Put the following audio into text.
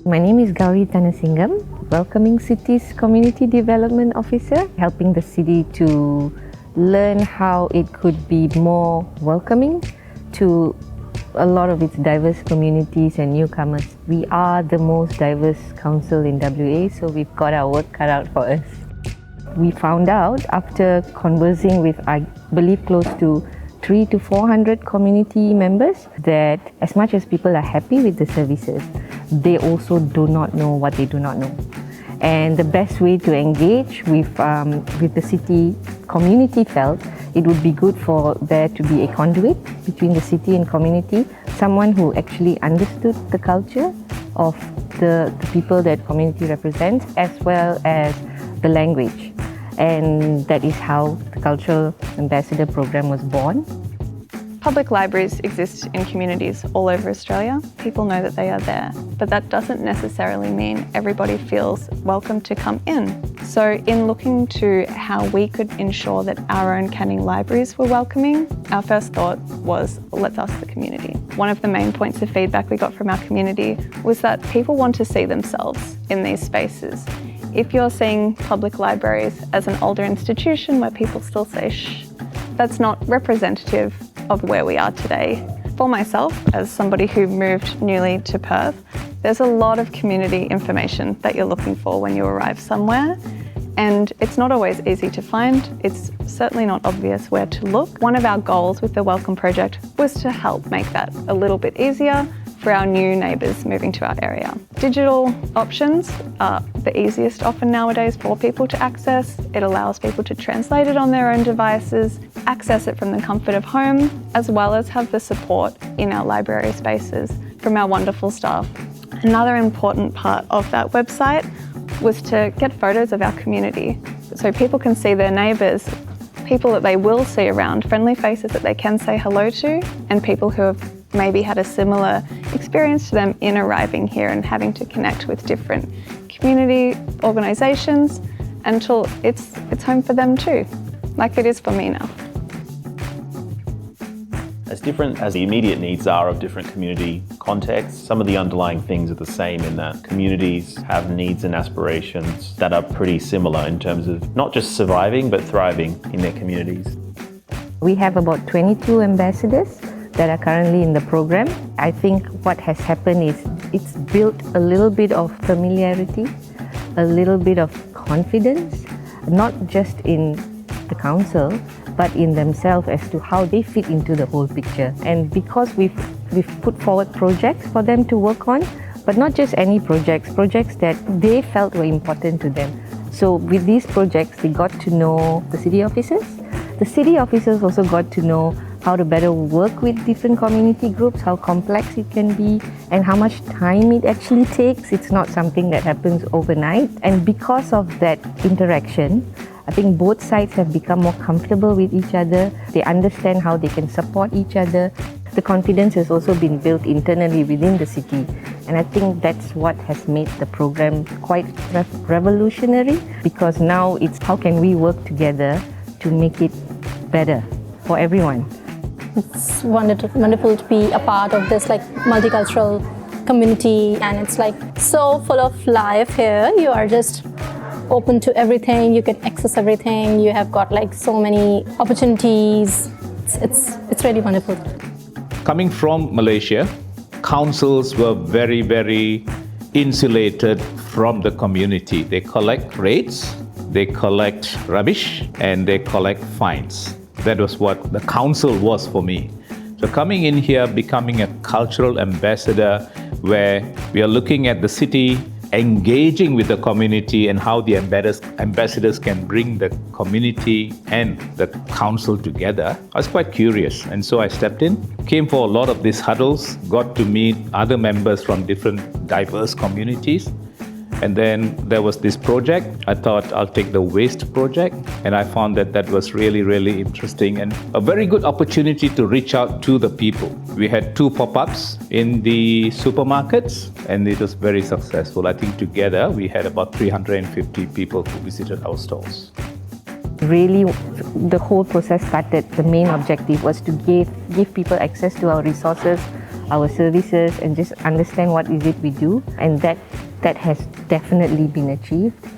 My name is Gauri Thanasingam, Welcoming City's Community Development Officer, helping the city to learn how it could be more welcoming to a lot of its diverse communities and newcomers. We are the most diverse council in WA, so we've got our work cut out for us. We found out after conversing with, I believe, close to 300 to 400 community members that as much as people are happy with the services, they also do not know what they do not know. And the best way to engage with the city community felt it would be good for there to be a conduit between the city and community, someone who actually understood the culture of the people that community represents, as well as the language. And that is how the Cultural Ambassador Program was born. Public libraries exist in communities all over Australia. People know that they are there, but that doesn't necessarily mean everybody feels welcome to come in. So in looking to how we could ensure that our own Canning libraries were welcoming, our first thought was, let's ask the community. One of the main points of feedback we got from our community was that people want to see themselves in these spaces. If you're seeing public libraries as an older institution where people still say shh, that's not representative of where we are today. For myself, as somebody who moved newly to Perth, there's a lot of community information that you're looking for when you arrive somewhere, and it's not always easy to find. It's certainly not obvious where to look. One of our goals with the Welcome Project was to help make that a little bit easier for our new neighbours moving to our area. Digital options are the easiest often nowadays for people to access. It allows people to translate it on their own devices, access it from the comfort of home, as well as have the support in our library spaces from our wonderful staff. Another important part of that website was to get photos of our community so people can see their neighbours, people that they will see around, friendly faces that they can say hello to, and people who have maybe had a similar experience to them in arriving here and having to connect with different community organisations until it's home for them too, like it is for me now. As different as the immediate needs are of different community contexts, some of the underlying things are the same in that communities have needs and aspirations that are pretty similar in terms of not just surviving but thriving in their communities. We have about 22 ambassadors that are currently in the program. I think what has happened is it's built a little bit of familiarity, a little bit of confidence, not just in the council, but in themselves as to how they fit into the whole picture. And because we've put forward projects for them to work on, but not just any projects that they felt were important to them. So with these projects, they got to know the city officers. The city officers also got to know how to better work with different community groups, how complex it can be, and how much time it actually takes. It's not something that happens overnight. And because of that interaction, I think both sides have become more comfortable with each other. They understand how they can support each other. The confidence has also been built internally within the city. And I think that's what has made the program quite revolutionary, because now it's how can we work together to make it better for everyone. It's wonderful to be a part of this multicultural community, and it's so full of life here. You are just open to everything, you can access everything, you have got so many opportunities. It's really wonderful. Coming from Malaysia, councils were very, very insulated from the community. They collect rates, they collect rubbish, and they collect fines. That was what the council was for me. So coming in here, becoming a cultural ambassador, where we are looking at the city, engaging with the community, and how the ambassadors can bring the community and the council together. I was quite curious, and so I stepped in, came for a lot of these huddles, got to meet other members from different diverse communities. And then there was this project. I thought I'll take the waste project, and I found that was really, really interesting and a very good opportunity to reach out to the people. We had 2 pop-ups in the supermarkets, and it was very successful. I think together we had about 350 people who visited our stores. Really, the whole process started, the main objective was to give people access to our resources, our services and just understand what is it we do, and that has definitely been achieved.